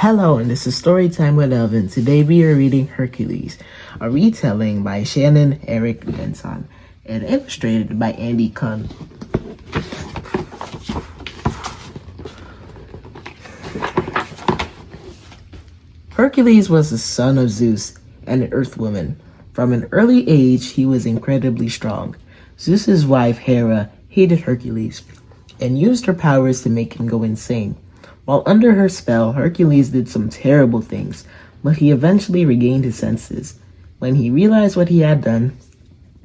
Hello, and this is Storytime with Elvin. Today we are reading Hercules, a retelling by Shannon Eric Benson, and illustrated by Andy Kun. Hercules was the son of Zeus and an earth woman. From an early age, he was incredibly strong. Zeus's wife, Hera, hated Hercules and used her powers to make him go insane. While under her spell, Hercules did some terrible things, but he eventually regained his senses. When he realized what he had done,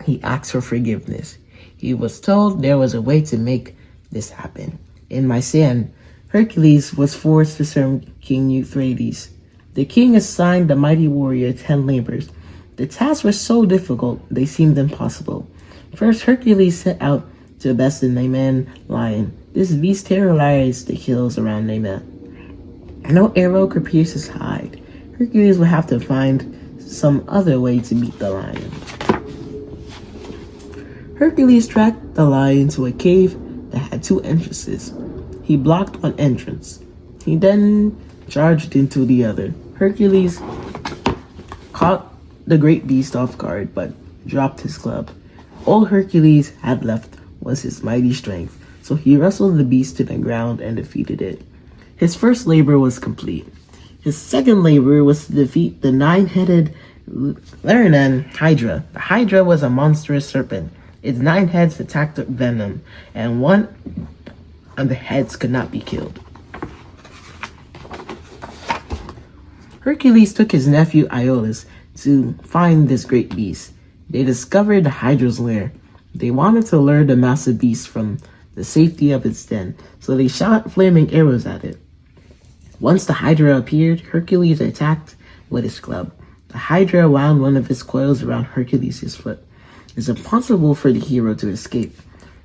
he asked for forgiveness. He was told there was a way to make this happen. In Mycenae, Hercules was forced to serve King Euphrates. The king assigned the mighty warrior 10 labors. The tasks were so difficult, they seemed impossible. First, Hercules set out to best the Nemean lion. This beast terrorized the hills around Nemea. No arrow could pierce his hide. Hercules would have to find some other way to beat the lion. Hercules tracked the lion to a cave that had 2 entrances. He blocked one entrance. He then charged into the other. Hercules caught the great beast off guard, but dropped his club. All Hercules had left was his mighty strength, so he wrestled the beast to the ground and defeated it. His first labor was complete. His second labor was to defeat the 9-headed Lernan Hydra. The Hydra was a monstrous serpent. Its 9 heads attacked with venom, and one of the heads could not be killed. Hercules took his nephew Iolaus to find this great beast. They discovered the Hydra's lair. They wanted to lure the massive beast from the safety of its den, so they shot flaming arrows at it. Once the Hydra appeared, Hercules attacked with his club. The Hydra wound one of its coils around Hercules' foot. It's impossible for the hero to escape.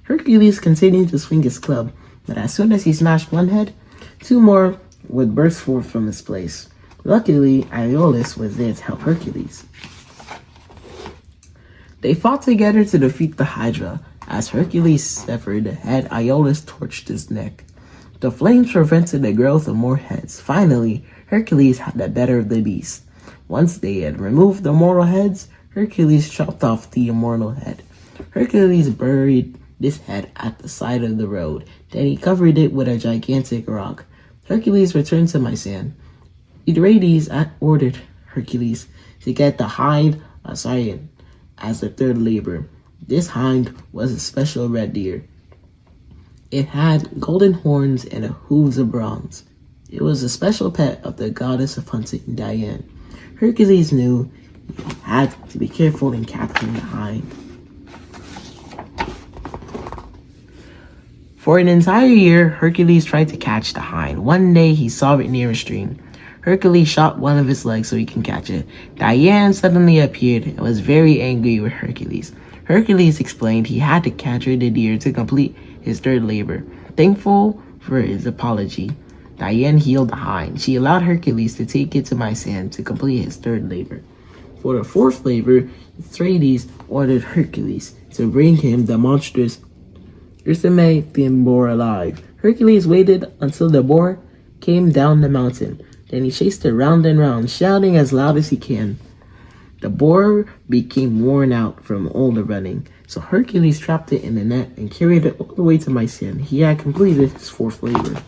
Hercules continued to swing his club, but as soon as he smashed one head, 2 more would burst forth from its place. Luckily, Iolaus was there to help Hercules. They fought together to defeat the Hydra. As Hercules severed the head, Iolaus torched his neck. The flames prevented the growth of more heads. Finally, Hercules had the better of the beast. Once they had removed the mortal heads, Hercules chopped off the immortal head. Hercules buried this head at the side of the road. Then he covered it with a gigantic rock. Hercules returned to Mycenae. Euphrates ordered Hercules to get the hind of Sion as the 3rd labor. This hind was a special red deer. It had golden horns and hooves of bronze. It was a special pet of the goddess of hunting, Diane. Hercules knew he had to be careful in capturing the hind. For an entire year, Hercules tried to catch the hind. One day, he saw it near a stream. Hercules shot one of its legs so he can catch it. Diane suddenly appeared and was very angry with Hercules. Hercules explained he had to capture the deer to complete his 3rd labor. Thankful for his apology, Diane healed the hind. She allowed Hercules to take it to Mycenae to complete his 3rd labor. For the 4th labor, Euphrates ordered Hercules to bring him the monstrous Ursimaean boar alive. Hercules waited until the boar came down the mountain. Then he chased it round and round, shouting as loud as he can. The boar became worn out from all the running, so Hercules trapped it in a net and carried it all the way to Mycenae. He had completed his 4th labor.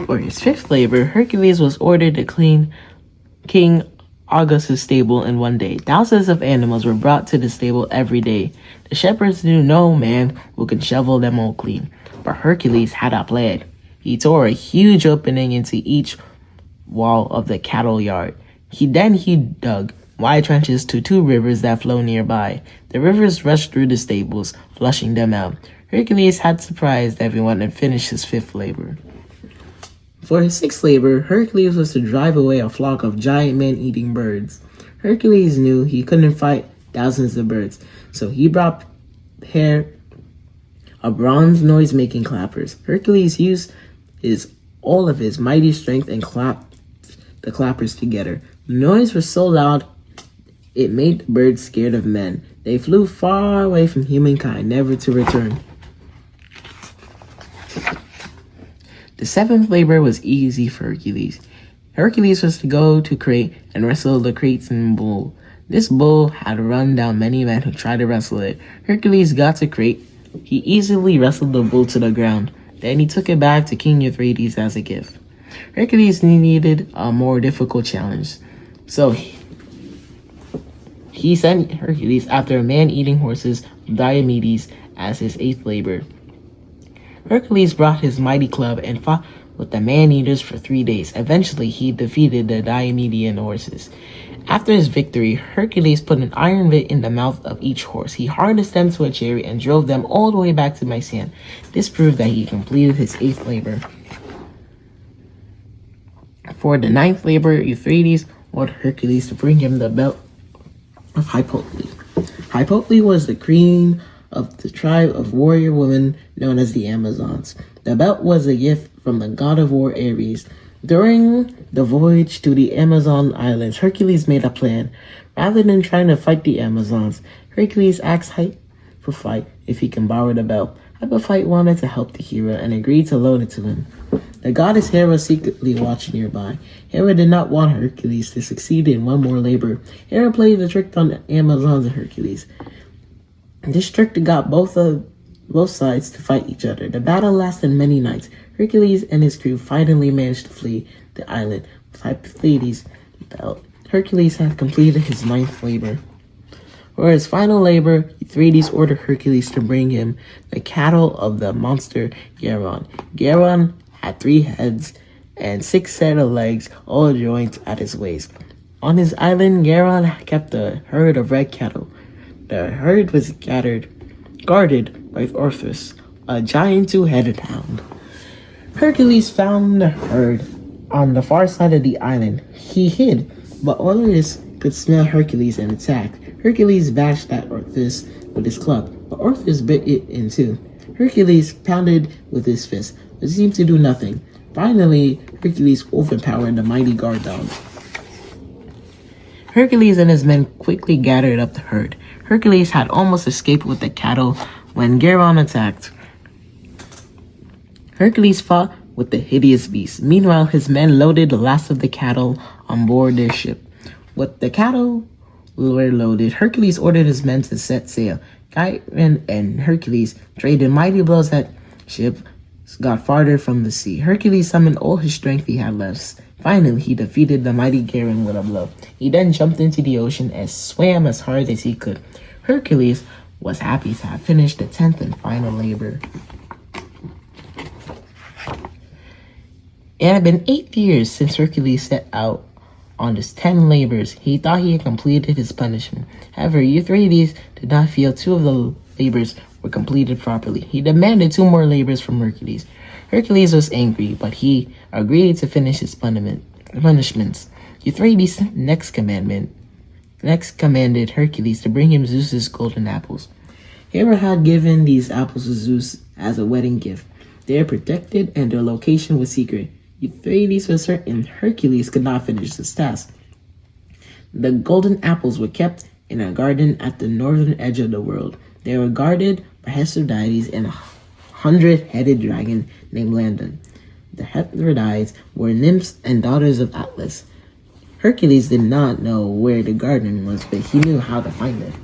For his 5th labor, Hercules was ordered to clean King Augustus' stable in one day. Thousands of animals were brought to the stable every day. The shepherds knew no man who could shovel them all clean, but Hercules had a plan. He tore a huge opening into each wall of the cattle yard. He dug wide trenches to 2 rivers that flow nearby. The rivers rushed through the stables, flushing them out. Hercules had surprised everyone and finished his 5th labor. For his 6th labor, Hercules was to drive away a flock of giant man-eating birds. Hercules knew he couldn't fight thousands of birds, so he brought a bronze noise-making clappers. Hercules used all of his mighty strength and clapped the clappers together. The noise was so loud it made the birds scared of men. They flew far away from humankind, never to return. The seventh labor was easy for Hercules. Hercules was to go to Crete and wrestle the Cretan bull. This bull had run down many men who tried to wrestle it. Hercules got to Crete. He easily wrestled the bull to the ground. Then he took it back to King Euphrates as a gift. Hercules needed a more difficult challenge. So he sent Hercules after a man-eating horses, Diomedes, as his eighth labor. Hercules brought his mighty club and fought with the man-eaters for 3 days. Eventually, he defeated the Diomedian horses. After his victory, Hercules put an iron bit in the mouth of each horse. He harnessed them to a chariot and drove them all the way back to Mycenae. This proved that he completed his eighth labor. For the ninth labor, Euphrates ordered Hercules to bring him the belt of Hypothle. Hypothle was the queen of the tribe of warrior women known as the Amazons. The belt was a gift from the god of war Ares. During the voyage to the Amazon islands, Hercules made a plan. Rather than trying to fight the Amazons, Hercules asked Hypophyte if he can borrow the belt. Hypophyte wanted to help the hero and agreed to loan it to him. The goddess Hera was secretly watching nearby. Hera did not want Hercules to succeed in one more labor. Hera played a trick on the Amazons and Hercules. This trick got both sides to fight each other. The battle lasted many nights. Hercules and his crew finally managed to flee the island with Hypothetes' belt. Hercules had completed his ninth labor. For his final labor, Euphrates ordered Hercules to bring him the cattle of the monster Geron. Geron had 3 heads and 6 set of legs, all joined at his waist. On his island, Geron kept a herd of red cattle. The herd was guarded by Orpheus, a giant 2-headed hound. Hercules found the herd on the far side of the island. He hid, but Orpheus could smell Hercules and attacked. Hercules bashed at Orpheus with his club, but Orpheus bit it in two. Hercules pounded with his fist, but seemed to do nothing. Finally, Hercules overpowered the mighty guard dog. Hercules and his men quickly gathered up the herd. Hercules had almost escaped with the cattle when Geron attacked. Hercules fought with the hideous beast. Meanwhile, his men loaded the last of the cattle on board their ship. With the cattle were loaded, Hercules ordered his men to set sail. Chiron and Hercules traded mighty blows at ship got farther from the sea. Hercules summoned all his strength he had left. Finally, he defeated the mighty Chiron with a blow. He then jumped into the ocean and swam as hard as he could. Hercules was happy to have finished the 10th and final labor. It had been 8 years since Hercules set out on his 10 labors. He thought he had completed his punishment. However, Euphrates did not feel 2 of the labors were completed properly. He demanded 2 more labors from Hercules. Hercules was angry, but he agreed to finish his punishments. Euphrates next commanded Hercules to bring him Zeus's golden apples. Hera had given these apples to Zeus as a wedding gift. They are protected and their location was secret. Euphrates was certain Hercules could not finish this task. The golden apples were kept in a garden at the northern edge of the world. They were guarded by Hesperides and a 100-headed dragon named Landon. The Hesperides were nymphs and daughters of Atlas. Hercules did not know where the garden was, but he knew how to find it.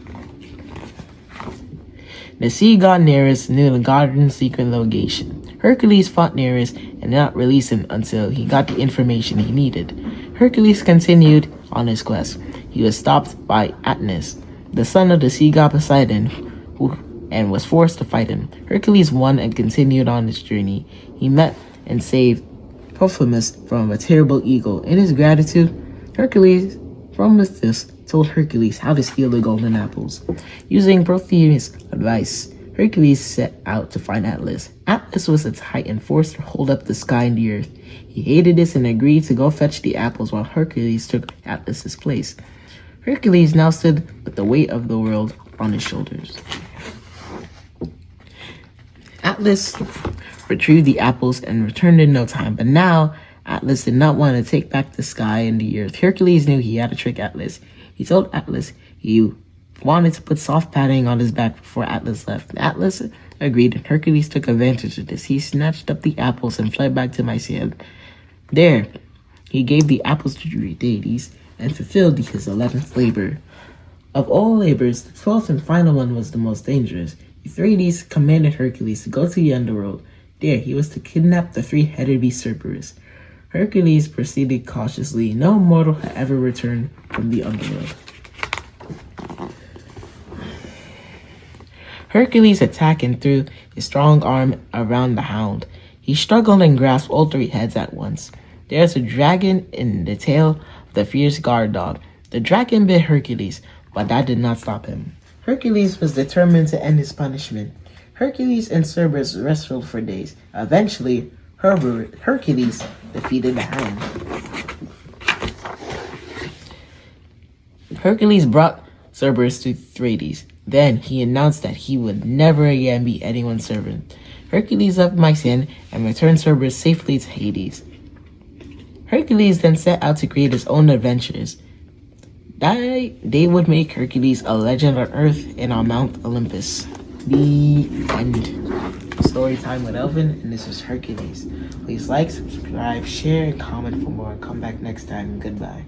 The sea god Nereus knew the garden's secret location. Hercules fought Nereus and did not release him until he got the information he needed. Hercules continued on his quest. He was stopped by Atlas, the son of the sea god Poseidon, and was forced to fight him. Hercules won and continued on his journey. He met and saved Prometheus from a terrible eagle. In his gratitude, Prometheus told Hercules how to steal the golden apples. Using Prometheus' advice, Hercules set out to find Atlas. Atlas was a titan forced to hold up the sky and the earth. He hated this and agreed to go fetch the apples while Hercules took Atlas's place. Hercules now stood with the weight of the world on his shoulders. Atlas retrieved the apples and returned in no time, but now Atlas did not want to take back the sky and the earth. Hercules knew he had to trick Atlas. He told Atlas he wanted to put soft padding on his back before Atlas left. Atlas agreed, and Hercules took advantage of this. He snatched up the apples and fled back to Mycenae. There, he gave the apples to the deities and fulfilled his 11th labor. Of all labors, the 12th and final one was the most dangerous. Euphrates commanded Hercules to go to the underworld. There, he was to kidnap the three-headed beast Cerberus. Hercules proceeded cautiously. No mortal had ever returned from the underworld. Hercules attacked and threw his strong arm around the hound. He struggled and grasped all three heads at once. There's a dragon in the tail of the fierce guard dog. The dragon bit Hercules, but that did not stop him. Hercules was determined to end his punishment. Hercules and Cerberus wrestled for days. Eventually, Hercules defeated the hound. Hercules brought Cerberus to Euphrates. Then he announced that he would never again be anyone's servant. Hercules left Mycenae and returned Cerberus safely to Hades. Hercules then set out to create his own adventures. They would make Hercules a legend on Earth and on Mount Olympus. The end. Story time with Elvin, and this is Hercules. Please like, subscribe, share, and comment for more. Come back next time. Goodbye.